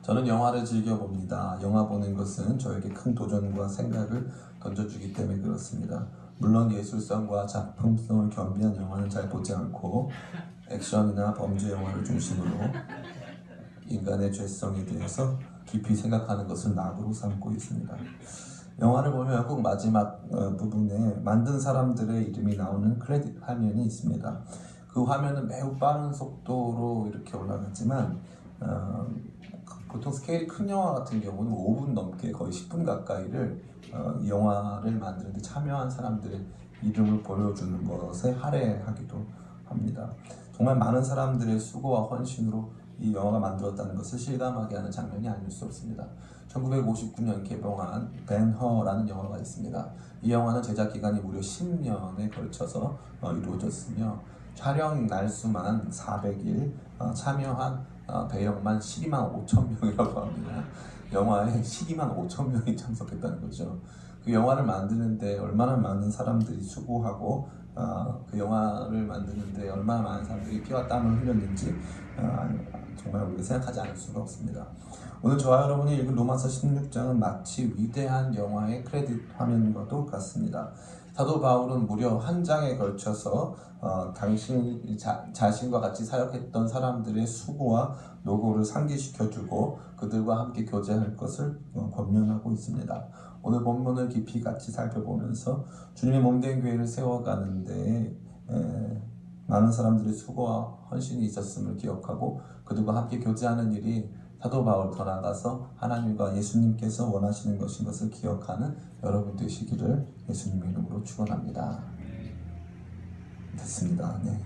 저는 영화를 즐겨봅니다. 영화 보는 것은 저에게 큰 도전과 생각을 던져주기 때문에 그렇습니다. 물론 예술성과 작품성을 겸비한 영화는 잘 보지 않고 액션이나 범죄 영화를 중심으로 인간의 죄성에 대해서 깊이 생각하는 것을 낙으로 삼고 있습니다. 영화를 보면 꼭 마지막 부분에 만든 사람들의 이름이 나오는 크레딧 화면이 있습니다. 그 화면은 매우 빠른 속도로 이렇게 올라가지만 보통 스케일이 큰 영화 같은 경우는 5분 넘게 거의 10분 가까이를 영화를 만드는데 참여한 사람들의 이름을 보여주는 것에 할애하기도 합니다. 정말 많은 사람들의 수고와 헌신으로 이 영화가 만들었다는 것을 실감하게 하는 장면이 아닐 수 없습니다. 1959년 개봉한 벤허라는 영화가 있습니다. 이 영화는 제작 기간이 무려 10년에 걸쳐서 이루어졌으며 촬영 날수만 400일, 참여한 배역만 12만 5천 명이라고 합니다. 영화에 12만 5천 명이 참석했다는 거죠. 그 영화를 만드는데 얼마나 많은 사람들이 수고하고 그 영화를 만드는데 얼마나 많은 사람들이 피와 땀을 흘렸는지 정말 우리가 생각하지 않을 수가 없습니다. 오늘 저와 여러분이 읽은 로마서 16장은 마치 위대한 영화의 크레딧 화면과도 같습니다. 사도 바울은 무려 한 장에 걸쳐서 자신과 같이 사역했던 사람들의 수고와 노고를 상기시켜주고 그들과 함께 교제할 것을 권면하고 있습니다. 오늘 본문을 깊이 같이 살펴보면서 주님의 몸된 교회를 세워가는데 많은 사람들의 수고와 헌신이 있었음을 기억하고 그들과 함께 교제하는 일이 사도 바울 더 나아가서 하나님과 예수님께서 원하시는 것인 것을 기억하는 여러분 되시기를 예수님의 이름으로 축원합니다. 됐습니다. 네.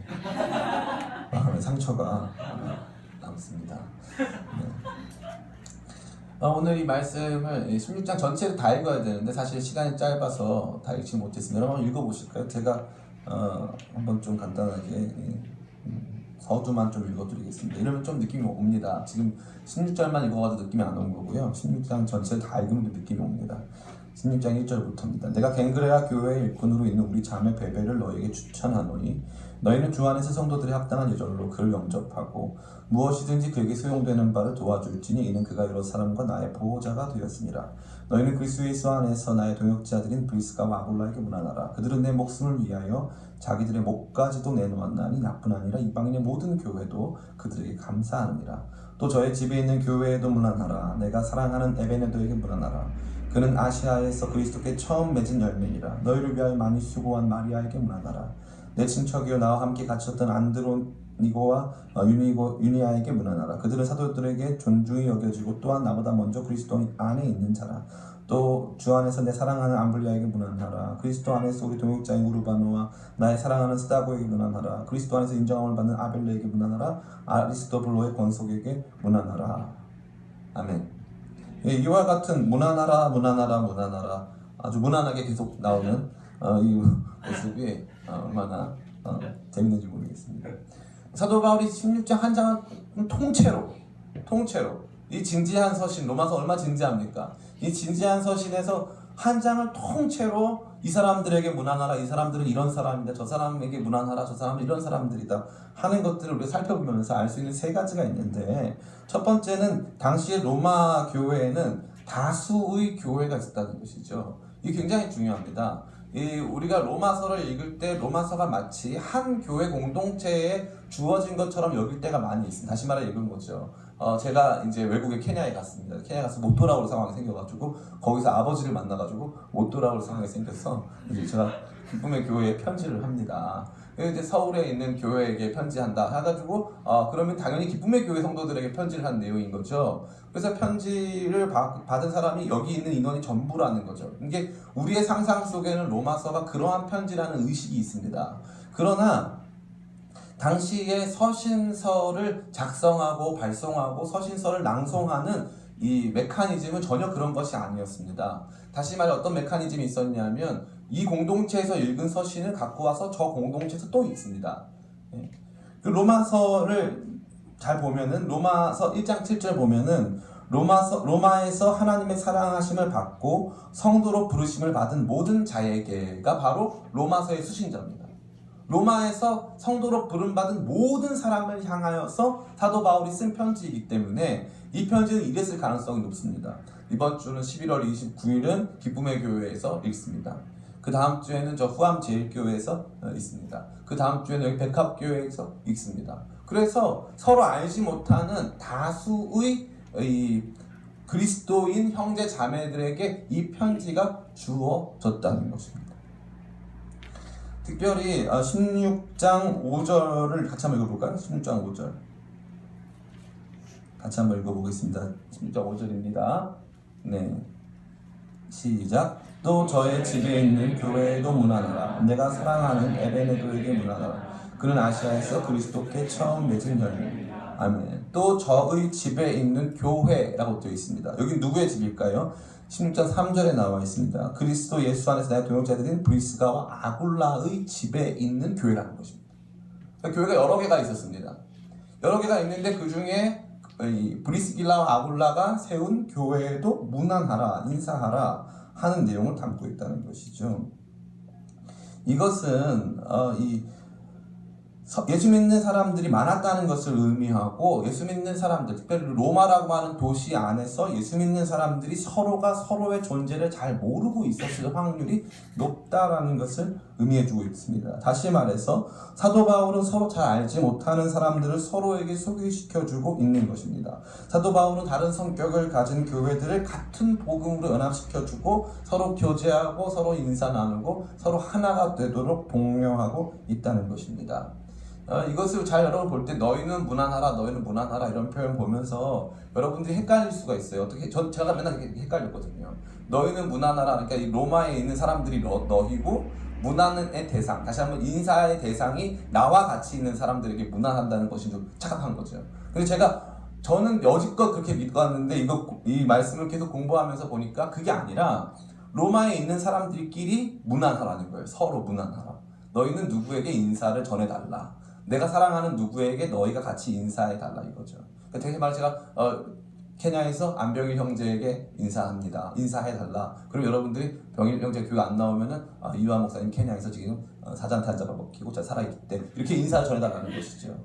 마음의 상처가 남습니다. 네. 오늘 이 말씀을 16장 전체를 다 읽어야 되는데 사실 시간이 짧아서 다 읽지 못했습니다. 여러분 한번 읽어보실까요? 제가 한번 좀 간단하게 서두만 좀 읽어드리겠습니다. 이러면 좀 느낌이 옵니다. 지금 16절만 읽어가도 느낌이 안 오는 거고요. 16장 전체를 다 읽으면 느낌이 옵니다. 16장 1절부터입니다. 내가 갱그레아 교회의 일꾼으로 있는 우리 자매 베베를 너에게 추천하노니 너희는 주 안에서 성도들의 합당한 예절로 그를 영접하고 무엇이든지 그에게 소용되는 바를 도와줄지니 이는 그가 여러 사람과 나의 보호자가 되었습니다. 너희는 그리스도 예수 안에서 나의 동역자들인 브리스가와 아굴라에게 문안하라. 그들은 내 목숨을 위하여 자기들의 목까지도 내놓았나니 나뿐 아니라 이방인의 모든 교회도 그들에게 감사하느니라. 또 저의 집에 있는 교회에도 문안하라. 내가 사랑하는 에베네도에게 문안하라. 그는 아시아에서 그리스도께 처음 맺은 열매니라. 너희를 위하여 많이 수고한 마리아에게 문안하라. 내 친척이요 나와 함께 갇혔던 안드로니고와 유니아에게 문안하라. 그들은 사도들에게 존중이 여겨지고 또한 나보다 먼저 그리스도 안에 있는 자라. 또 주 안에서 내 사랑하는 암블리아에게 문안하라. 그리스도 안에서 우리 동역자인 우르바노와 나의 사랑하는 스다고에게 문안하라. 그리스도 안에서 인정함을 받는 아벨레에게 문안하라. 아리스토블로의 권속에게 문안하라. 아멘. 이와 같은 문안하라 아주 무난하게 계속 나오는 이 모습이 얼마나 재밌는지 모르겠습니다. 사도 바울이 16장 한 장을 통째로 이 진지한 서신, 로마서 얼마 진지합니까? 이 진지한 서신에서 한 장을 통째로 이 사람들에게 문안하라, 이 사람들은 이런 사람이다, 저 사람에게 문안하라, 저 사람은 이런 사람들이다 하는 것들을 우리가 살펴보면서 알 수 있는 세 가지가 있는데, 첫 번째는 당시의 로마 교회에는 다수의 교회가 있었다는 것이죠. 이게 굉장히 중요합니다. 우리가 로마서를 읽을 때 로마서가 마치 한 교회 공동체에 주어진 것처럼 여길 때가 많이 있습니다. 다시 말해 읽은 거죠. 제가 이제 외국에 케냐에 갔습니다. 케냐에 가서 못 돌아올 상황이 생겨가지고 거기서 아버지를 만나가지고 못 돌아올 상황이 생겨서 이제 제가 기쁨의 교회에 편지를 합니다. 이제 서울에 있는 교회에게 편지한다 해가지고 그러면 당연히 기쁨의 교회 성도들에게 편지를 한 내용인 거죠. 그래서 편지를 받은 사람이 여기 있는 인원이 전부라는 거죠. 이게 우리의 상상 속에는 로마서가 그러한 편지라는 의식이 있습니다. 그러나 당시에 서신서를 작성하고 발송하고 서신서를 낭송하는 이 메커니즘은 전혀 그런 것이 아니었습니다. 다시 말해 어떤 메커니즘이 있었냐면 이 공동체에서 읽은 서신을 갖고 와서 저 공동체에서 또 읽습니다. 그 로마서를 잘 보면은 로마서 1장 7절 보면은 로마에서 하나님의 사랑하심을 받고 성도로 부르심을 받은 모든 자에게가 바로 로마서의 수신자입니다. 로마에서 성도로 부름받은 모든 사람을 향하여서 사도 바울이 쓴 편지이기 때문에 이 편지는 이랬을 가능성이 높습니다. 이번 주는 11월 29일은 기쁨의 교회에서 읽습니다. 그 다음 주에는 저 후암 제일교회에서 있습니다. 그 다음 주에는 여기 백합교회에서 읽습니다. 그래서 서로 알지 못하는 다수의 이 그리스도인 형제 자매들에게 이 편지가 주어졌다는 것입니다. 특별히 16장 5절을 같이 한번 읽어볼까요? 16장 5절 같이 한번 읽어보겠습니다. 16장 5절입니다. 네, 시작. 또 저의 집에 있는 교회에도 문안하라. 내가 사랑하는 에베네도에게 문안하라. 그는 아시아에서 그리스도께 처음 맺은 열매. 아멘. 또 저의 집에 있는 교회라고 되어 있습니다. 여기 누구의 집일까요? 16장 3절에 나와 있습니다. 그리스도 예수 안에서 나의 동역자들인 브리스가와 아굴라의 집에 있는 교회라는 것입니다. 교회가 여러 개가 있었습니다. 여러 개가 있는데 그 중에 브리스길라와 아굴라가 세운 교회에도 문안하라, 인사하라 하는 내용을 담고 있다는 것이죠. 이것은 예수 믿는 사람들이 많았다는 것을 의미하고, 예수 믿는 사람들, 특별히 로마라고 하는 도시 안에서 예수 믿는 사람들이 서로가 서로의 존재를 잘 모르고 있었을 확률이 높다라는 것을 의미해주고 있습니다. 다시 말해서 사도 바울은 서로 잘 알지 못하는 사람들을 서로에게 소개시켜주고 있는 것입니다. 사도 바울은 다른 성격을 가진 교회들을 같은 복음으로 연합시켜주고 서로 교제하고 서로 인사 나누고 서로 하나가 되도록 독려하고 있다는 것입니다. 이것을 잘 여러분 볼 때 너희는 무난하라, 너희는 무난하라 이런 표현 보면서 여러분들이 헷갈릴 수가 있어요. 어떻게 제가 맨날 헷갈렸거든요. 너희는 무난하라, 그러니까 이 로마에 있는 사람들이 너희고, 무난의 대상, 다시 한번 인사의 대상이 나와 같이 있는 사람들에게 무난한다는 것이 좀 착각한 거죠. 근데 저는 여지껏 그렇게 믿고 왔는데 이 말씀을 계속 공부하면서 보니까 그게 아니라 로마에 있는 사람들끼리 무난하라는 거예요. 서로 무난하라. 너희는 누구에게 인사를 전해달라. 내가 사랑하는 누구에게 너희가 같이 인사해달라 이거죠. 그러니까 되게 말 제가 케냐에서 안병일 형제에게 인사합니다. 인사해달라. 그럼 여러분들이 병일 형제 교회 안 나오면은 이완 목사님 케냐에서 지금 사자한테 한 잡아 먹히고 잘 살아있기 때문에 이렇게 인사를 전해달라는 것이죠.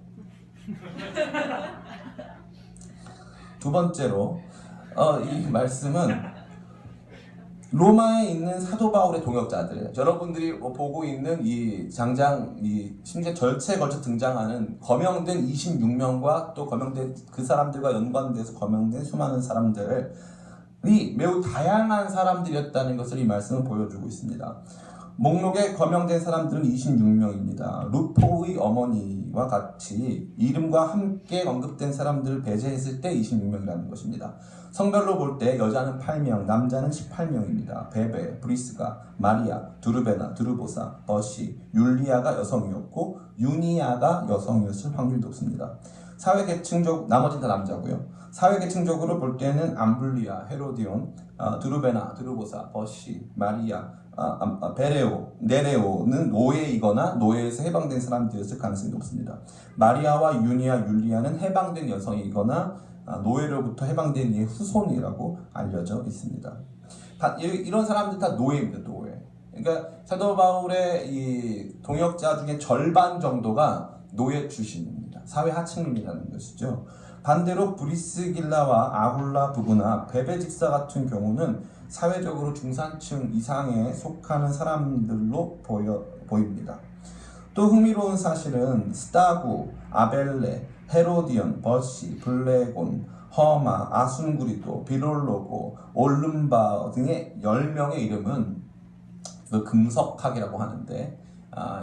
두 번째로 이 말씀은 로마에 있는 사도 바울의 동역자들, 여러분들이 보고 있는 이 심지어 절체에 걸쳐 등장하는 거명된 26명과 또 거명된 그 사람들과 연관돼서 거명된 수많은 사람들이 매우 다양한 사람들이었다는 것을 이 말씀은 보여주고 있습니다. 목록에 거명된 사람들은 26명입니다. 루포의 어머니와 같이 이름과 함께 언급된 사람들을 배제했을 때 26명이라는 것입니다. 성별로 볼 때 여자는 8명, 남자는 18명입니다. 베베, 브리스가, 마리아, 두르베나, 두르보사, 버시, 율리아가 여성이었고 유니아가 여성이었을 확률이 높습니다. 사회계층적, 나머지는 다 남자고요. 사회계층적으로 볼 때는 암블리아, 헤로디온, 두르베나, 두르보사, 버시, 마리아, 베레오, 네레오는 노예이거나 노예에서 해방된 사람들이었을 가능성이 높습니다. 마리아와 유니아, 율리아는 해방된 여성이거나 노예로부터 해방된 이의 후손이라고 알려져 있습니다. 이런 사람들 다 노예입니다. 노예. 그러니까 사도 바울의 이 동역자 중에 절반 정도가 노예 출신입니다. 사회 하층민이라는 것이죠. 반대로 브리스길라와 아굴라 부부나 베베 집사 같은 경우는 사회적으로 중산층 이상에 속하는 사람들로 보입니다. 또 흥미로운 사실은 스타구, 아벨레, 헤로디온, 버시, 블레곤, 허마, 아순구리도, 비롤로고, 올름바 등의 10명의 이름은 금석학이라고 하는데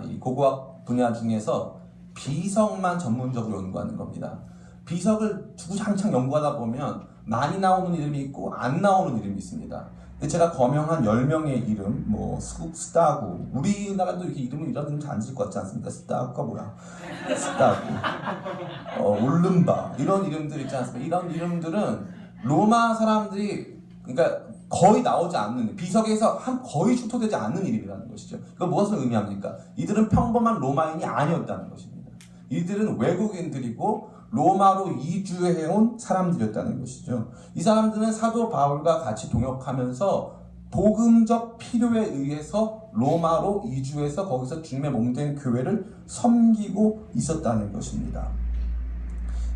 이 고고학 분야 중에서 비석만 전문적으로 연구하는 겁니다. 비석을 주구장창 연구하다 보면 많이 나오는 이름이 있고 안 나오는 이름이 있습니다. 근데 제가 거명한 10명의 이름, 스타구, 우리나라도 이렇게 이런 이름 잘 안 지을 것 같지 않습니까? 스타구가 뭐야? 스타구, 올름바, 이런 이름들 있지 않습니까? 이런 이름들은 로마 사람들이, 그러니까 거의 나오지 않는, 비석에서 거의 출토되지 않는 이름이라는 것이죠. 그건 무엇을 의미합니까? 이들은 평범한 로마인이 아니었다는 것입니다. 이들은 외국인들이고 로마로 이주해온 사람들이었다는 것이죠. 이 사람들은 사도 바울과 같이 동역하면서 복음적 필요에 의해서 로마로 이주해서 거기서 주님의 몸된 교회를 섬기고 있었다는 것입니다.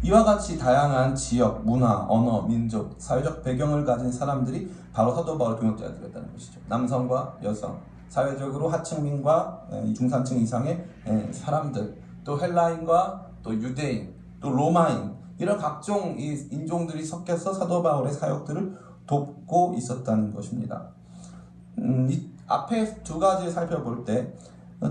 이와 같이 다양한 지역, 문화, 언어, 민족, 사회적 배경을 가진 사람들이 바로 사도 바울의 동역자들이었다는 것이죠. 남성과 여성, 사회적으로 하층민과 중산층 이상의 사람들, 또 헬라인과 또 유대인, 또 로마인, 이런 각종 이 인종들이 섞여서 사도 바울의 사역들을 돕고 있었다는 것입니다. 이 앞에 두 가지를 살펴볼 때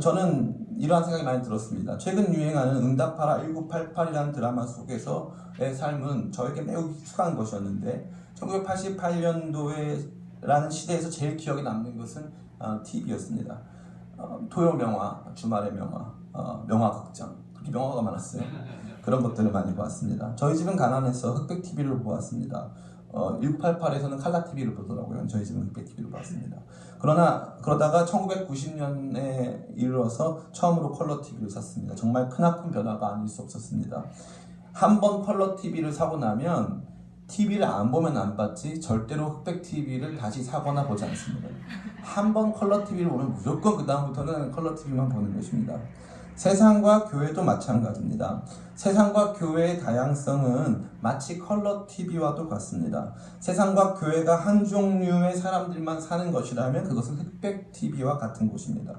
저는 이러한 생각이 많이 들었습니다. 최근 유행하는 응답하라 1988이라는 드라마 속에서의 삶은 저에게 매우 익숙한 것이었는데 1988년도라는 시대에서 제일 기억에 남는 것은 TV였습니다. 토요 명화, 주말의 명화, 명화 극장, 그렇게 명화가 많았어요. 그런 것들을 많이 보았습니다. 저희 집은 가난해서 흑백 TV를 보았습니다. 1988에서는 칼라 TV를 보더라고요. 저희 집은 흑백 TV를 봤습니다. 그러다가 1990년에 이르러서 처음으로 컬러 TV를 샀습니다. 정말 크나큰 변화가 아닐 수 없었습니다. 한 번 컬러 TV를 사고 나면 TV를 안 보면 안 봤지 절대로 흑백 TV를 다시 사거나 보지 않습니다. 한 번 컬러 TV를 보면 무조건 그 다음부터는 컬러 TV만 보는 것입니다. 세상과 교회도 마찬가지입니다. 세상과 교회의 다양성은 마치 컬러 TV와도 같습니다. 세상과 교회가 한 종류의 사람들만 사는 것이라면 그것은 흑백 TV와 같은 곳입니다.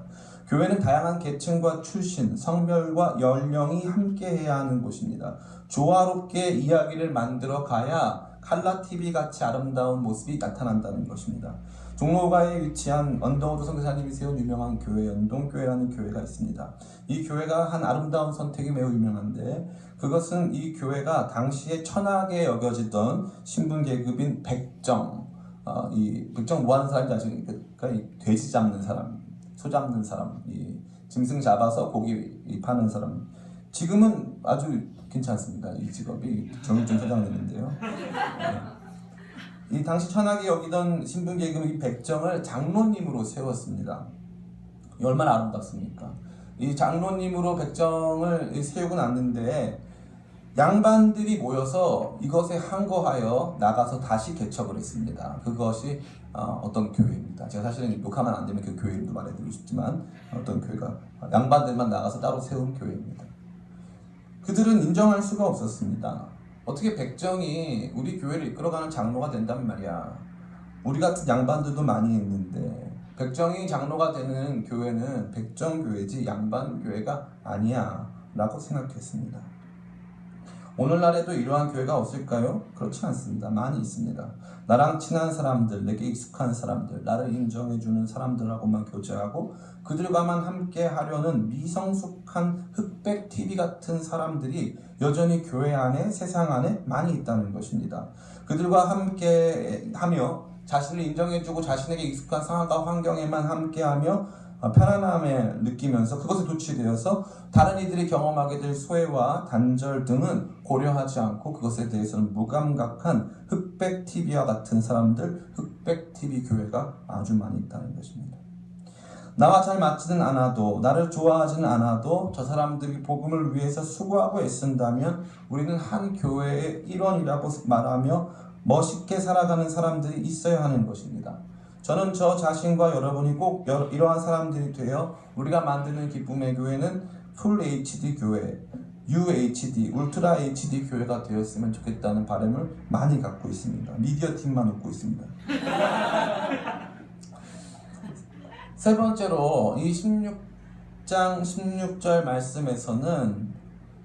교회는 다양한 계층과 출신, 성별과 연령이 함께해야 하는 곳입니다. 조화롭게 이야기를 만들어 가야 칼라 TV 같이 아름다운 모습이 나타난다는 것입니다. 종로가에 위치한 언더우드 선교사님이 세운 유명한 교회, 연동교회라는 교회가 있습니다. 이 교회가 한 아름다운 선택이 매우 유명한데 그것은 이 교회가 당시에 천하게 여겨지던 신분계급인 백정, 이 백정 뭐 하는 사람인지 아시겠습니까? 그러니까 이 돼지 잡는 사람, 소 잡는 사람, 이 짐승 잡아서 고기 파는 사람. 지금은 아주 괜찮습니다. 이 직업이 정일점 사장님인데요. 이 당시 천하게 여기던 신분계급 이 백정을 장로님으로 세웠습니다. 얼마나 아름답습니까? 이 장로님으로 백정을 세우고 났는데 양반들이 모여서 이것에 항거하여 나가서 다시 개척을 했습니다. 그것이 어떤 교회입니다. 제가 사실은 녹화만 안 되면 그 교회 이름도 말해드리고 싶지만 어떤 교회가 양반들만 나가서 따로 세운 교회입니다. 그들은 인정할 수가 없었습니다. 어떻게 백정이 우리 교회를 이끌어가는 장로가 된다면 말이야. 우리 같은 양반들도 많이 있는데 백정이 장로가 되는 교회는 백정교회지 양반교회가 아니야 라고 생각했습니다. 오늘날에도 이러한 교회가 없을까요? 그렇지 않습니다. 많이 있습니다. 나랑 친한 사람들, 내게 익숙한 사람들, 나를 인정해주는 사람들하고만 교제하고 그들과만 함께 하려는 미성숙한 흑백 TV 같은 사람들이 여전히 교회 안에, 세상 안에 많이 있다는 것입니다. 그들과 함께 하며 자신을 인정해주고 자신에게 익숙한 상황과 환경에만 함께하며 편안함을 느끼면서 그것에 도취되어서 다른 이들이 경험하게 될 소외와 단절 등은 고려하지 않고 그것에 대해서는 무감각한 흑백 TV와 같은 사람들, 흑백 TV 교회가 아주 많이 있다는 것입니다. 나와 잘 맞지는 않아도, 나를 좋아하지는 않아도 저 사람들이 복음을 위해서 수고하고 애쓴다면 우리는 한 교회의 일원이라고 말하며 멋있게 살아가는 사람들이 있어야 하는 것입니다. 저는 저 자신과 여러분이 꼭 이러한 사람들이 되어 우리가 만드는 기쁨의 교회는 풀 HD 교회, UHD, 울트라 HD 교회가 되었으면 좋겠다는 바람을 많이 갖고 있습니다. 미디어 팀만 웃고 있습니다. 세 번째로 이 16장 16절 말씀에서는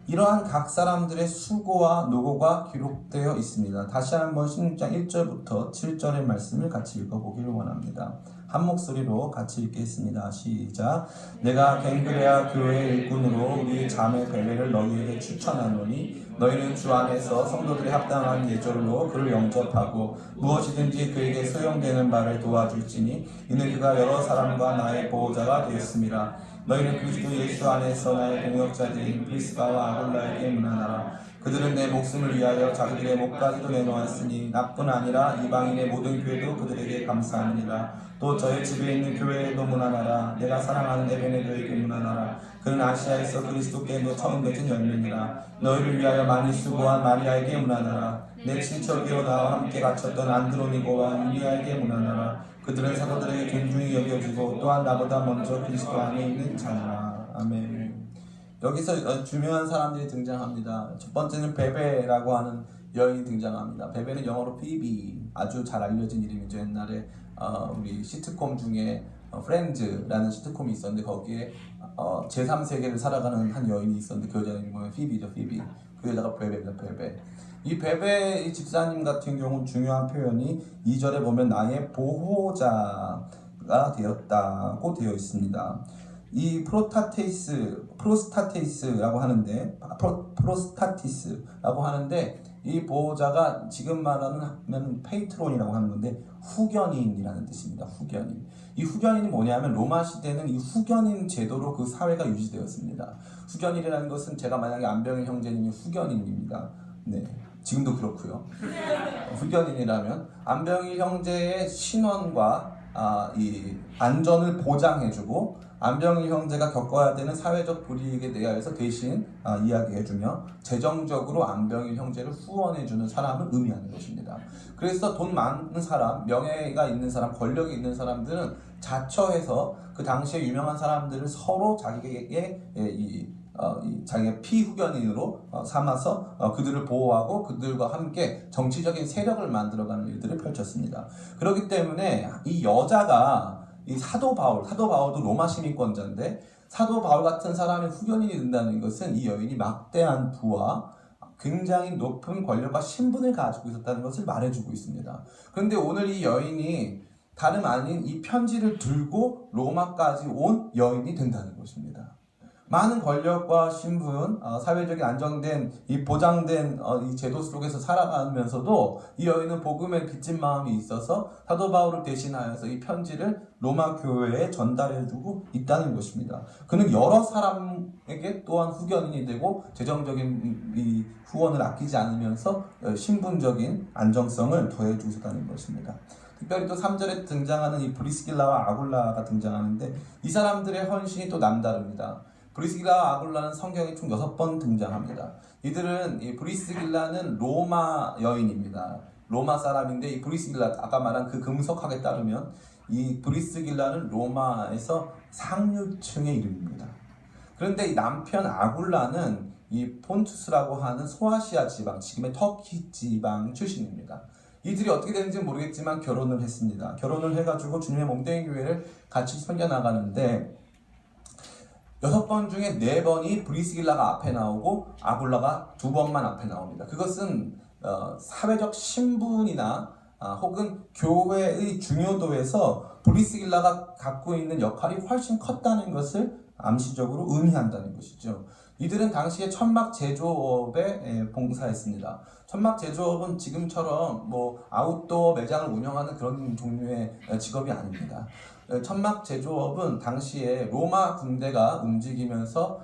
이러한 각 사람들의 수고와 노고가 기록되어 있습니다. 다시 한번 16장 1절부터 7절의 말씀을 같이 읽어보기를 원합니다. 한 목소리로 같이 읽겠습니다. 시작. 내가 갱그레아 교회의 일꾼으로 우리 자매 벨레를 너희에게 추천하노니 너희는 주 안에서 성도들의 합당한 예절로 그를 영접하고 무엇이든지 그에게 소용되는 바를 도와줄지니 이는 그가 여러 사람과 나의 보호자가 되었습니다. 너희는 그리스도 예수 안에서 나의 동역자들인 프리스가와 아굴라에게 문안하라. 그들은 내 목숨을 위하여 자기들의 목까지도 내놓았으니 나뿐 아니라 이방인의 모든 교회도 그들에게 감사하느니라. 또 저의 집에 있는 교회에도 문안하라. 내가 사랑하는 에베네도에게 문안하라. 그는 아시아에서 그리스도께 처음 맺은 열매니라. 너희를 위하여 많이 수고한 마리아에게 문안하라. 내 친척이요 나와 함께 갇혔던 안드로니고와 율리아에게 문안하라. 그들은 사도들에게 존중이 여겨지고 또한 나보다 먼저 그리스도 안에 있는 자라. 아멘. 여기서 중요한 사람들이 등장합니다. 첫 번째는 베베라고 하는 여인이 등장합니다. 베베는 영어로 피비, 아주 잘 알려진 이름이죠. 옛날에 우리 시트콤 중에 프렌즈라는 시트콤이 있었는데 거기에 제3세계를 살아가는 한 여인이 있었는데 그 여자는 이름이 피비죠. 피비. 그 여자가 베베입니다. 베베. 이 베베 이 집사님 같은 경우 중요한 표현이 2절에 보면 나의 보호자가 되었다고 되어 있습니다. 이 프로스타테이스라고 하는데 프로스타티스라고 하는데 이 보호자가 지금 말하는 페이트론이라고 하는 건데 후견인이라는 뜻입니다. 후견인. 이 후견인이 뭐냐면 로마 시대는 이 후견인 제도로 그 사회가 유지되었습니다. 후견인이라는 것은 제가 만약에 안병일 형제님이 후견인입니다. 네. 지금도 그렇고요. 후견인이라면 안병일 형제의 신원과 이 안전을 보장해주고 안병일 형제가 겪어야 되는 사회적 불이익에 대하여서 대신 이야기해주며 재정적으로 안병일 형제를 후원해주는 사람을 의미하는 것입니다. 그래서 돈 많은 사람, 명예가 있는 사람, 권력이 있는 사람들은 자처해서 그 당시에 유명한 사람들을 서로 자기에게 자기의 피후견인으로 삼아서 그들을 보호하고 그들과 함께 정치적인 세력을 만들어가는 일들을 펼쳤습니다. 그렇기 때문에 이 여자가 이 사도 바울도 로마 시민권자인데 사도 바울 같은 사람이 후견인이 된다는 것은 이 여인이 막대한 부와 굉장히 높은 권력과 신분을 가지고 있었다는 것을 말해주고 있습니다. 그런데 오늘 이 여인이 다름 아닌 이 편지를 들고 로마까지 온 여인이 된다는 것입니다. 많은 권력과 신분, 사회적인 안정된 이 보장된 이 제도 속에서 살아가면서도 이 여인은 복음에 빚진 마음이 있어서 사도 바울을 대신하여서 이 편지를 로마 교회에 전달해주고 있다는 것입니다. 그는 여러 사람에게 또한 후견인이 되고 재정적인 이 후원을 아끼지 않으면서 신분적인 안정성을 더해주고 있다는 것입니다. 특별히 또 3절에 등장하는 이 브리스길라와 아굴라가 등장하는데 이 사람들의 헌신이 또 남다릅니다. 브리스길라와 아굴라는 성경에 총 6번 등장합니다. 이 브리스길라는 로마 여인입니다. 로마 사람인데 이 브리스길라, 아까 말한 그 금속학에 따르면 이 브리스길라는 로마에서 상류층의 이름입니다. 그런데 이 남편 아굴라는 이 폰투스라고 하는 소아시아 지방, 지금의 터키 지방 출신입니다. 이들이 어떻게 되는지 모르겠지만 결혼을 했습니다. 결혼을 해가지고 주님의 몸된 교회를 같이 섬겨나가는데 6번 중에 4번이 브리스길라가 앞에 나오고 아굴라가 2번만 앞에 나옵니다. 그것은 사회적 신분이나 혹은 교회의 중요도에서 브리스길라가 갖고 있는 역할이 훨씬 컸다는 것을 암시적으로 의미한다는 것이죠. 이들은 당시에 천막 제조업에 봉사했습니다. 천막 제조업은 지금처럼 아웃도어 매장을 운영하는 그런 종류의 직업이 아닙니다. 천막 제조업은 당시에 로마 군대가 움직이면서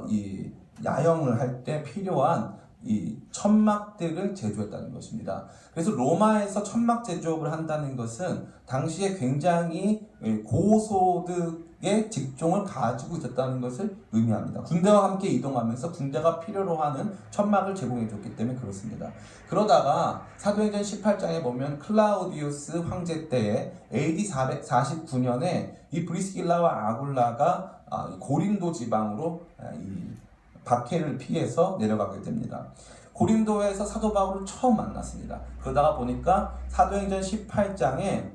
이 야영을 할 때 필요한 이 천막들을 제조했다는 것입니다. 그래서 로마에서 천막 제조업을 한다는 것은 당시에 굉장히 고소득의 직종을 가지고 있었다는 것을 의미합니다. 군대와 함께 이동하면서 군대가 필요로 하는 천막을 제공해 줬기 때문에 그렇습니다. 그러다가 사도행전 18장에 보면 클라우디우스 황제 때에 AD 449년에 이 브리스길라와 아굴라가 고린도 지방으로 박해를 피해서 내려가게 됩니다. 고린도에서 사도 바울을 처음 만났습니다. 그러다가 보니까 사도행전 18장에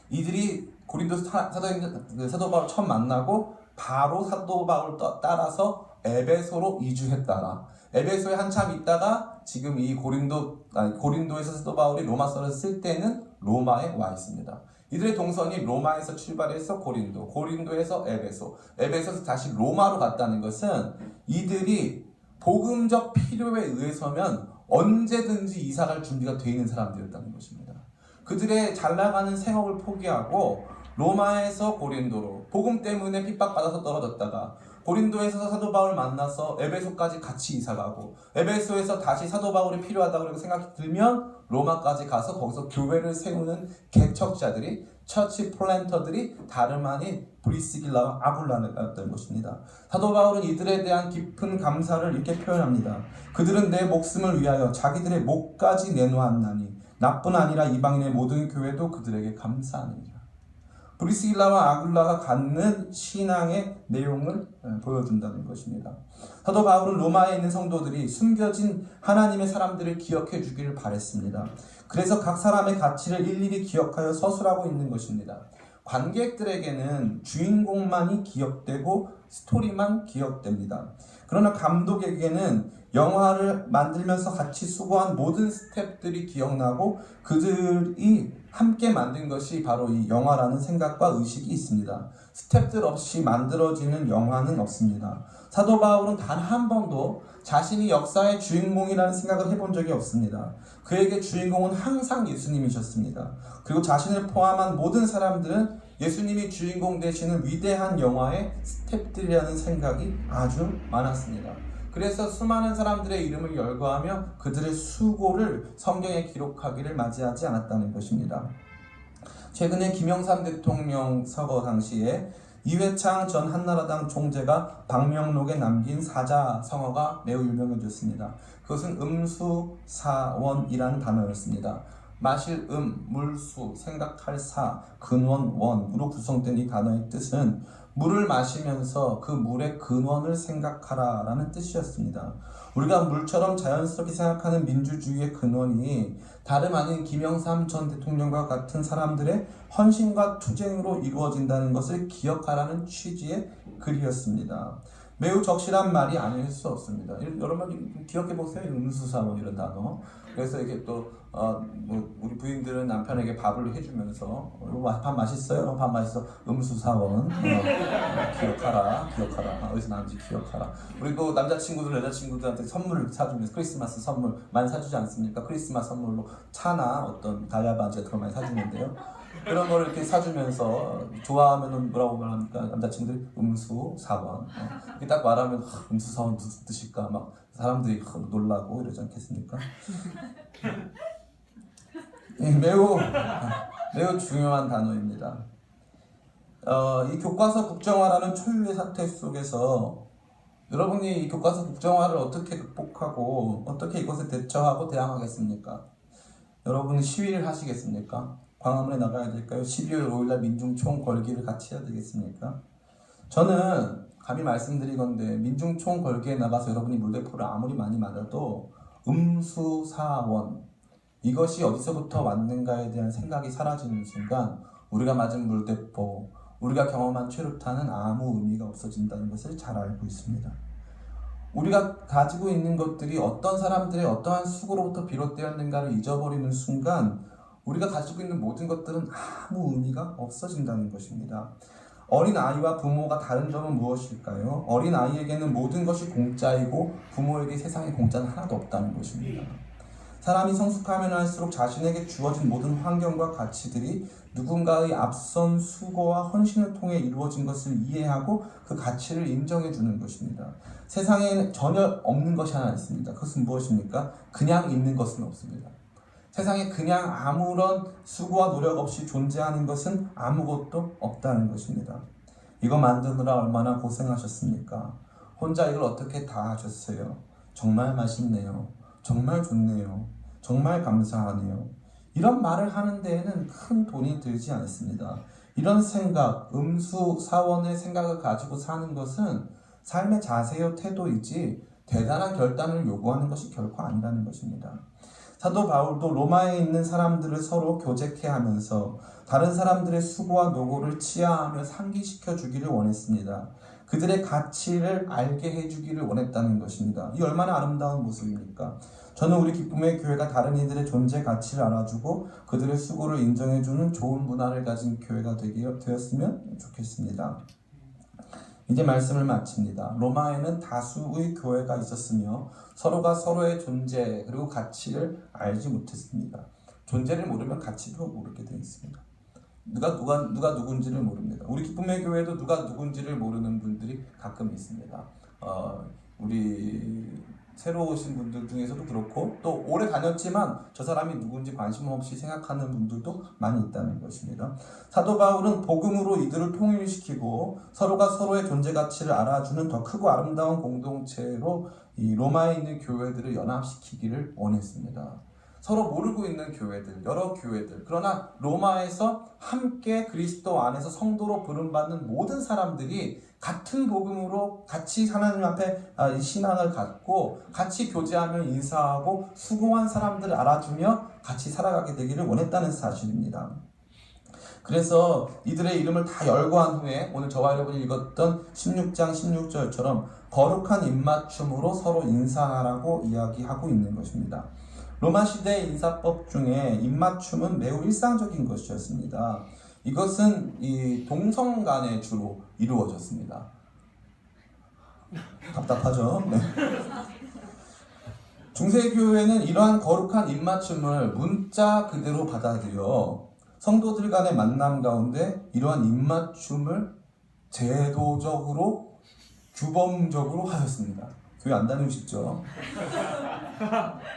이들이 고린도 사도 바울 처음 만나고 바로 사도 바울 따라서 에베소로 이주했다가 에베소에 한참 있다가 지금 이 고린도에서 사도 바울이 로마서를 쓸 때는 로마에 와 있습니다. 이들의 동선이 로마에서 출발해서 고린도에서 에베소에서 다시 로마로 갔다는 것은 이들이 복음적 필요에 의해서면 언제든지 이사갈 준비가 되어 있는 사람들이었다는 것입니다. 그들의 잘 나가는 생업을 포기하고 로마에서 고린도로 복음 때문에 핍박받아서 떨어졌다가 고린도에서 사도 바울 만나서 에베소까지 같이 이사가고 에베소에서 다시 사도 바울이 필요하다고 생각이 들면 로마까지 가서 거기서 교회를 세우는 개척자들이 처치 플랜터들이 다름 아닌 브리스길라와 아굴라였던 것입니다. 사도 바울은 이들에 대한 깊은 감사를 이렇게 표현합니다. 그들은 내 목숨을 위하여 자기들의 목까지 내놓았나니 나뿐 아니라 이방인의 모든 교회도 그들에게 감사하느니라. 브리스길라와 아굴라가 갖는 신앙의 내용을 보여준다는 것입니다. 사도 바울은 로마에 있는 성도들이 숨겨진 하나님의 사람들을 기억해 주기를 바랬습니다. 그래서 각 사람의 가치를 일일이 기억하여 서술하고 있는 것입니다. 관객들에게는 주인공만이 기억되고 스토리만 기억됩니다. 그러나 감독에게는 영화를 만들면서 같이 수고한 모든 스태프들이 기억나고 그들이 함께 만든 것이 바로 이 영화라는 생각과 의식이 있습니다. 스태프들 없이 만들어지는 영화는 없습니다. 사도 바울은 단 한 번도 자신이 역사의 주인공이라는 생각을 해본 적이 없습니다. 그에게 주인공은 항상 예수님이셨습니다. 그리고 자신을 포함한 모든 사람들은 예수님이 주인공 되시는 위대한 영화의 스태프들이라는 생각이 아주 많았습니다. 그래서 수많은 사람들의 이름을 열거하며 그들의 수고를 성경에 기록하기를 맞이하지 않았다는 것입니다. 최근에 김영삼 대통령 서거 당시에 이회창 전 한나라당 총재가 방명록에 남긴 사자성어가 매우 유명해졌습니다. 그것은 음수사원이라는 단어였습니다. 마실 물수, 생각할 사, 근원, 원으로 구성된 이 단어의 뜻은 물을 마시면서 그 물의 근원을 생각하라 라는 뜻이었습니다. 우리가 물처럼 자연스럽게 생각하는 민주주의의 근원이 다름 아닌 김영삼 전 대통령과 같은 사람들의 헌신과 투쟁으로 이루어진다는 것을 기억하라는 취지의 글이었습니다. 매우 적실한 말이 아닐 수 없습니다. 여러분 기억해보세요. 음수사원 이런 단어. 그래서 이게 또 우리 부인들은 남편에게 밥을 해주면서 밥 맛있어요? 밥 맛있어. 음수사원. 기억하라. 어디서 나는지 기억하라. 그리고 남자친구들 여자친구들한테 선물을 사주면서 크리스마스 선물 많이 사주지 않습니까? 크리스마스 선물로 차나 어떤 다이아 바지 같은 거 많이 사주는데요. 그런 거를 이렇게 사주면서 좋아하면은 뭐라고 말합니까? 남자친구들이 음수사원. 이렇게 딱 말하면 음수사원 무슨 뜻일까? 막 사람들이 놀라고 이러지 않겠습니까? 매우 중요한 단어입니다. 이 교과서 국정화라는 초유의 사태 속에서 여러분이 이 교과서 국정화를 어떻게 극복하고 어떻게 이것에 대처하고 대항하겠습니까? 여러분이 시위를 하시겠습니까? 광화문에 나가야 될까요? 12월 5일날 민중총 걸기를 같이 해야 되겠습니까? 저는 감히 말씀드리건대 민중총 걸기에 나가서 여러분이 물대포를 아무리 많이 맞아도 음수사원 이것이 어디서부터 왔는가에 대한 생각이 사라지는 순간 우리가 맞은 물대포, 우리가 경험한 최루탄은 아무 의미가 없어진다는 것을 잘 알고 있습니다. 우리가 가지고 있는 것들이 어떤 사람들의 어떠한 수고로부터 비롯되었는가를 잊어버리는 순간 우리가 가지고 있는 모든 것들은 아무 의미가 없어진다는 것입니다. 어린아이와 부모가 다른 점은 무엇일까요? 어린아이에게는 모든 것이 공짜이고 부모에게 세상에 공짜는 하나도 없다는 것입니다. 사람이 성숙하면 할수록 자신에게 주어진 모든 환경과 가치들이 누군가의 앞선 수고와 헌신을 통해 이루어진 것을 이해하고 그 가치를 인정해 주는 것입니다. 세상에 전혀 없는 것이 하나 있습니다. 그것은 무엇입니까? 그냥 있는 것은 없습니다. 세상에 그냥 아무런 수고와 노력 없이 존재하는 것은 아무것도 없다는 것입니다. 이거 만드느라 얼마나 고생하셨습니까? 혼자 이걸 어떻게 다 하셨어요? 정말 맛있네요. 정말 좋네요. 정말 감사하네요. 이런 말을 하는 데에는 큰 돈이 들지 않습니다. 이런 생각, 음수사원의 생각을 가지고 사는 것은 삶의 자세요 태도이지 대단한 결단을 요구하는 것이 결코 아니라는 것입니다. 사도 바울도 로마에 있는 사람들을 서로 교제케 하면서 다른 사람들의 수고와 노고를 치하하며 상기시켜 주기를 원했습니다. 그들의 가치를 알게 해주기를 원했다는 것입니다. 이 얼마나 아름다운 모습입니까? 저는 우리 기쁨의 교회가 다른 이들의 존재 가치를 알아주고 그들의 수고를 인정해주는 좋은 문화를 가진 교회가 되었으면 좋겠습니다. 이제 말씀을 마칩니다. 로마에는 다수의 교회가 있었으며 서로가 서로의 존재 그리고 가치를 알지 못했습니다. 존재를 모르면 가치도 모르게 되어 있습니다. 누가 누군지를 모릅니다. 우리 기쁨의 교회도 누가 누군지를 모르는 분들이 가끔 있습니다. 우리 새로 오신 분들 중에서도 그렇고 또 오래 다녔지만 저 사람이 누군지 관심 없이 생각하는 분들도 많이 있다는 것입니다. 사도 바울은 복음으로 이들을 통일시키고 서로가 서로의 존재 가치를 알아주는 더 크고 아름다운 공동체로 이 로마에 있는 교회들을 연합시키기를 원했습니다. 서로 모르고 있는 교회들, 여러 교회들. 그러나 로마에서 함께 그리스도 안에서 성도로 부름받는 모든 사람들이 같은 복음으로 같이 하나님 앞에 신앙을 갖고 같이 교제하며 인사하고 수고한 사람들을 알아주며 같이 살아가게 되기를 원했다는 사실입니다. 그래서 이들의 이름을 다 열거한 후에 오늘 저와 여러분이 읽었던 16장 16절처럼 거룩한 입맞춤으로 서로 인사하라고 이야기하고 있는 것입니다. 로마 시대의 인사법 중에 입맞춤은 매우 일상적인 것이었습니다. 이것은 이 동성 간에 주로 이루어졌습니다. 답답하죠? 네. 중세교회는 이러한 거룩한 입맞춤을 문자 그대로 받아들여 성도들 간의 만남 가운데 이러한 입맞춤을 제도적으로 규범적으로 하였습니다. 교회 안 다니고 싶죠?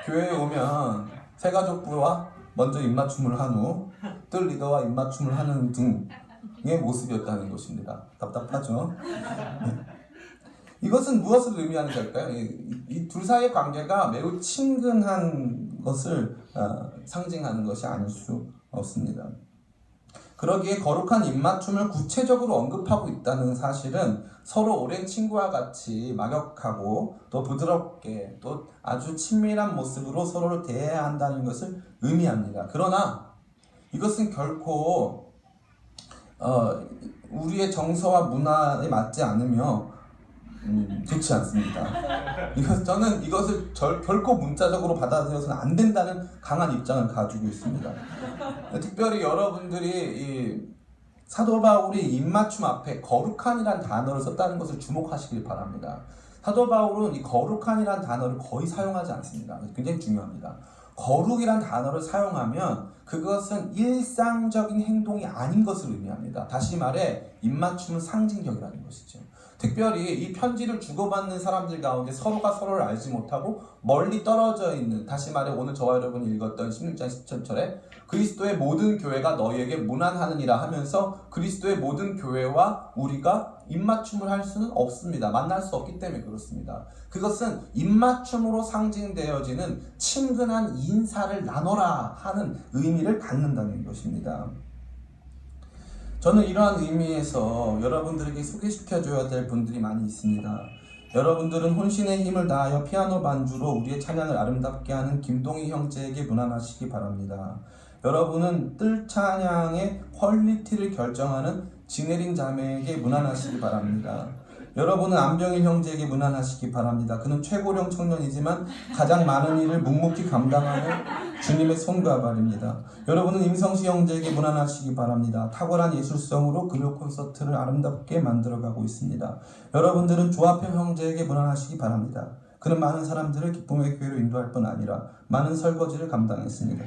교회에 오면 새가족부와 먼저 입맞춤을 한 후 뜰 리더와 입맞춤을 하는 등의 모습이었다는 것입니다. 답답하죠? 이것은 무엇을 의미하는 걸까요? 이 둘 사이의 관계가 매우 친근한 것을 상징하는 것이 아닐 수 없습니다. 그러기에 거룩한 입맞춤을 구체적으로 언급하고 있다는 사실은 서로 오랜 친구와 같이 막역하고 또 부드럽게 또 아주 친밀한 모습으로 서로를 대해야 한다는 것을 의미합니다. 그러나 이것은 결코 우리의 정서와 문화에 맞지 않으며 좋지 않습니다. 저는 이것을 결코 문자적으로 받아들여서는 안 된다는 강한 입장을 가지고 있습니다. 특별히 여러분들이 이 사도 바울이 입맞춤 앞에 거룩한이란 단어를 썼다는 것을 주목하시길 바랍니다. 사도 바울은 이 거룩한이란 단어를 거의 사용하지 않습니다. 굉장히 중요합니다. 거룩이란 단어를 사용하면 그것은 일상적인 행동이 아닌 것을 의미합니다. 다시 말해 입맞춤은 상징적이라는 것이죠. 특별히 이 편지를 주고받는 사람들 가운데 서로가 서로를 알지 못하고 멀리 떨어져 있는, 다시 말해 오늘 저와 여러분이 읽었던 16장 17절에 그리스도의 모든 교회가 너희에게 문안하느니라 하면서 그리스도의 모든 교회와 우리가 입맞춤을 할 수는 없습니다. 만날 수 없기 때문에 그렇습니다. 그것은 입맞춤으로 상징되어지는 친근한 인사를 나눠라 하는 의미를 갖는다는 것입니다. 저는 이러한 의미에서 여러분들에게 소개시켜줘야 될 분들이 많이 있습니다. 여러분들은 혼신의 힘을 다하여 피아노 반주로 우리의 찬양을 아름답게 하는 김동희 형제에게 문안하시기 바랍니다. 여러분은 뜰 찬양의 퀄리티를 결정하는 진혜린 자매에게 문안하시기 바랍니다. 여러분은 안병일 형제에게 문안하시기 바랍니다. 그는 최고령 청년이지만 가장 많은 일을 묵묵히 감당하는 주님의 손과 발입니다. 여러분은 임성시 형제에게 문안하시기 바랍니다. 탁월한 예술성으로 금요 콘서트를 아름답게 만들어가고 있습니다. 여러분들은 조합형 형제에게 문안하시기 바랍니다. 그는 많은 사람들을 기쁨의 교회로 인도할 뿐 아니라 많은 설거지를 감당했습니다.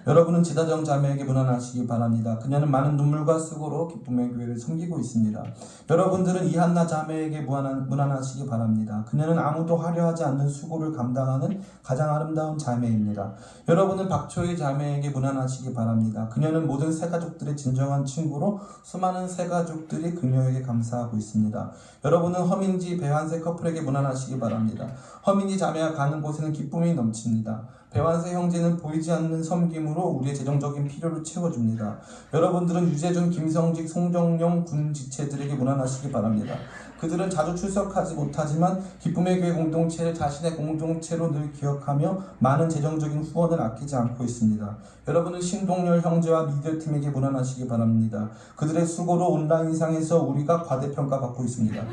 여러분은 지다정 자매에게 문안하시기 바랍니다. 그녀는 많은 눈물과 수고로 기쁨의 교회를 섬기고 있습니다. 여러분들은 이한나 자매에게 문안하시기 바랍니다. 그녀는 아무도 하려하지 않는 수고를 감당하는 가장 아름다운 자매입니다. 여러분은 박초희 자매에게 문안하시기 바랍니다. 그녀는 모든 새가족들의 진정한 친구로 수많은 새가족들이 그녀에게 감사하고 있습니다. 여러분은 허민지 배환세 커플에게 문안하시기 바랍니다. 허민지 자매가 가는 곳에는 기쁨이 넘칩니다. 배환세 형제는 보이지 않는 섬김으로 우리의 재정적인 필요를 채워줍니다. 여러분들은 유재준, 김성직, 송정용 군 지체들에게 문안하시기 바랍니다. 그들은 자주 출석하지 못하지만 기쁨의 교회 공동체를 자신의 공동체로 늘 기억하며 많은 재정적인 후원을 아끼지 않고 있습니다. 여러분은 신동열 형제와 미디어팀에게 문안하시기 바랍니다. 그들의 수고로 온라인상에서 우리가 과대평가받고 있습니다.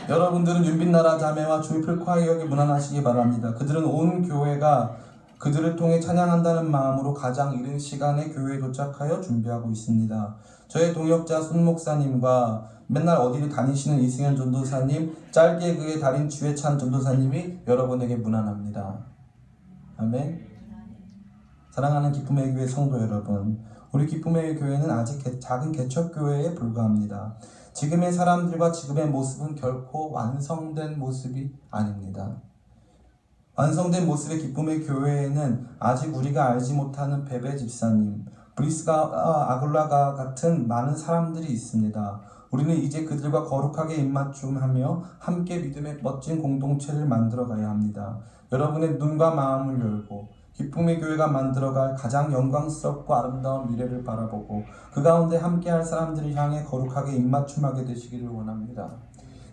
여러분들은 윤빛나라 자매와 조이풀 콰이어에게 문안하시기 바랍니다. 그들은 온 교회가 그들을 통해 찬양한다는 마음으로 가장 이른 시간에 교회에 도착하여 준비하고 있습니다. 저의 동역자 손 목사님과 맨날 어디를 다니시는 이승현 전도사님, 짧게 그의 달인 주혜찬 전도사님이 여러분에게 문안합니다. 아멘. 사랑하는 기쁨의 교회 성도 여러분, 우리 기쁨의 교회는 아직 작은 개척교회에 불과합니다. 지금의 사람들과 지금의 모습은 결코 완성된 모습이 아닙니다. 완성된 모습의 기쁨의 교회에는 아직 우리가 알지 못하는 베베 집사님, 브리스가 아굴라가 같은 많은 사람들이 있습니다. 우리는 이제 그들과 거룩하게 입맞춤하며 함께 믿음의 멋진 공동체를 만들어가야 합니다. 여러분의 눈과 마음을 열고 기쁨의 교회가 만들어갈 가장 영광스럽고 아름다운 미래를 바라보고 그 가운데 함께할 사람들을 향해 거룩하게 입맞춤하게 되시기를 원합니다.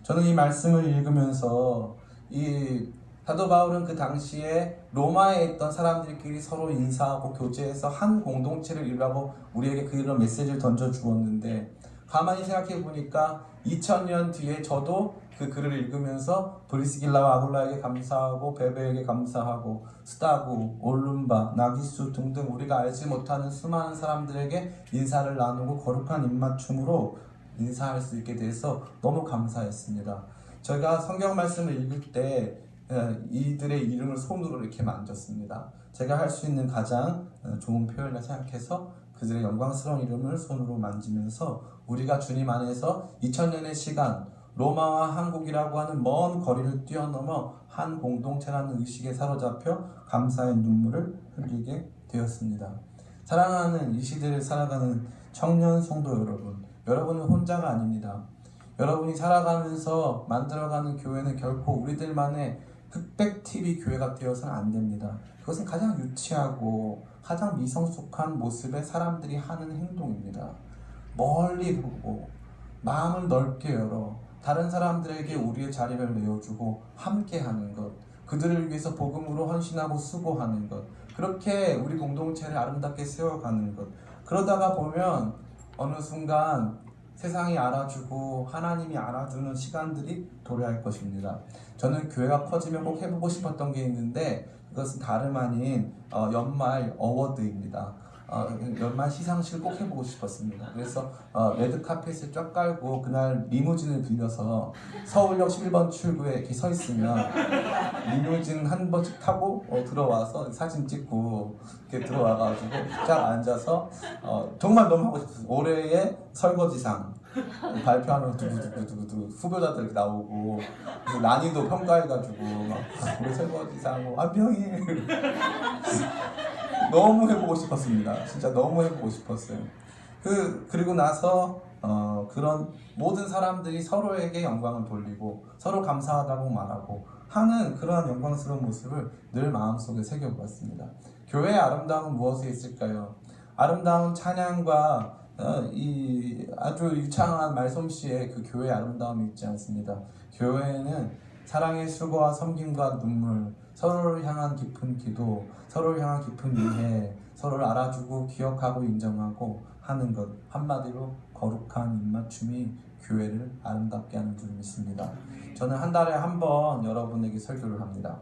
저는 이 말씀을 읽으면서 이 사도 바울은 그 당시에 로마에 있던 사람들끼리 서로 인사하고 교제해서 한 공동체를 이루라고 우리에게 그런 메시지를 던져 주었는데, 가만히 생각해 보니까 2000년 뒤에 저도 그 글을 읽으면서 브리스길라와 아굴라에게 감사하고 베베에게 감사하고 스타구, 올룸바, 나기수 등등 우리가 알지 못하는 수많은 사람들에게 인사를 나누고 거룩한 입맞춤으로 인사할 수 있게 돼서 너무 감사했습니다. 저희가 성경 말씀을 읽을 때 이들의 이름을 손으로 이렇게 만졌습니다. 제가 할 수 있는 가장 좋은 표현을 생각해서 그들의 영광스러운 이름을 손으로 만지면서 우리가 주님 안에서 2000년의 시간, 로마와 한국이라고 하는 먼 거리를 뛰어넘어 한 공동체라는 의식에 사로잡혀 감사의 눈물을 흘리게 되었습니다. 사랑하는 이 시대를 살아가는 청년 성도 여러분, 여러분은 혼자가 아닙니다. 여러분이 살아가면서 만들어가는 교회는 결코 우리들만의 흑백 TV 교회가 되어서는 안 됩니다. 그것은 가장 유치하고 가장 미성숙한 모습의 사람들이 하는 행동입니다. 멀리 보고 마음을 넓게 열어 다른 사람들에게 우리의 자리를 내어주고 함께하는 것, 그들을 위해서 복음으로 헌신하고 수고하는 것, 그렇게 우리 공동체를 아름답게 세워가는 것. 그러다가 보면 어느 순간 세상이 알아주고 하나님이 알아주는 시간들이 도래할 것입니다. 저는 교회가 커지면 꼭 해보고 싶었던 게 있는데, 그것은 다름 아닌 연말 어워드입니다. 연말 시상식을 꼭 해보고 싶었습니다. 그래서 레드카펫을 쫙 깔고 그날 리무진을 빌려서 서울역 11번 출구에 이렇게 서 있으면 리무진 한 번씩 타고 들어와서 사진 찍고 이렇게 들어와가지고 쫙 앉아서 정말 너무 하고 싶었어요. 올해의 설거지상 발표하면 두구두구두구 후보자들 이렇게 나오고 난이도 평가해가지고 막 우리 설거지상 명일 너무 해보고 싶었습니다. 진짜 너무 해보고 싶었어요. 그리고 나서 그런 모든 사람들이 서로에게 영광을 돌리고 서로 감사하다고 말하고 하는 그러한 영광스러운 모습을 늘 마음속에 새겨보았습니다. 교회의 아름다움은 무엇에 있을까요? 아름다운 찬양과 이 아주 유창한 말솜씨에 그 교회의 아름다움이 있지 않습니다. 교회에는 사랑의 수고와 섬김과 눈물, 서로를 향한 깊은 기도, 서로를 향한 깊은 이해, 서로를 알아주고 기억하고 인정하고 하는 것, 한마디로 거룩한 입맞춤이 교회를 아름답게 하는 줄 믿습니다. 저는 한 달에 한 번 여러분에게 설교를 합니다.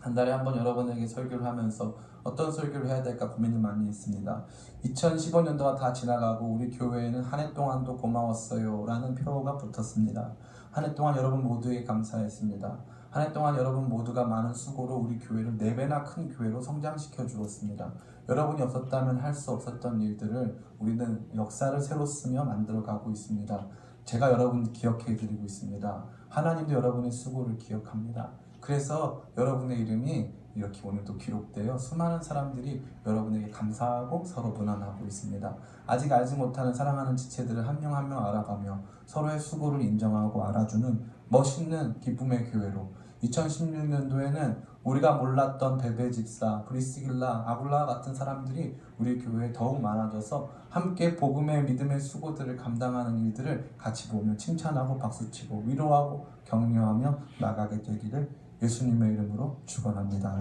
한 달에 한 번 여러분에게 설교를 하면서 어떤 설교를 해야 될까 고민을 많이 했습니다. 2015년도가 다 지나가고 우리 교회에는 한 해 동안도 고마웠어요 라는 표가 붙었습니다. 한 해 동안 여러분 모두에게 감사했습니다. 한 해 동안 여러분 모두가 많은 수고로 우리 교회를 4배나 큰 교회로 성장시켜 주었습니다. 여러분이 없었다면 할 수 없었던 일들을 우리는 역사를 새로 쓰며 만들어가고 있습니다. 제가 여러분 기억해 드리고 있습니다. 하나님도 여러분의 수고를 기억합니다. 그래서 여러분의 이름이 이렇게 오늘도 기록되어 수많은 사람들이 여러분에게 감사하고 서로 문안하고 있습니다. 아직 알지 못하는 사랑하는 지체들을 한 명 한 명 알아가며 서로의 수고를 인정하고 알아주는 멋있는 기쁨의 교회로 2016년도에는 우리가 몰랐던 베베 집사, 브리스길라, 아굴라 같은 사람들이 우리 교회에 더욱 많아져서 함께 복음의 믿음의 수고들을 감당하는 일들을 같이 보며 칭찬하고 박수치고 위로하고 격려하며 나가게 되기를 예수님의 이름으로 축원합니다.